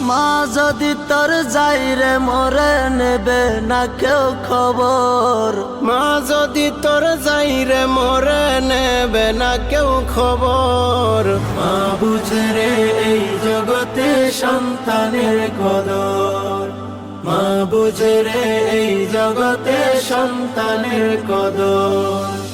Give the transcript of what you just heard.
মা যদি তোর যাই রে মরে নেবে না কেউ খবর। মা যদি তোর যাই রে মরে নেবে না কেউ খবর। মা বুঝে রে এই জগতে সন্তানের কদর। মা বুঝে রে এই জগতে সন্তানের কদর।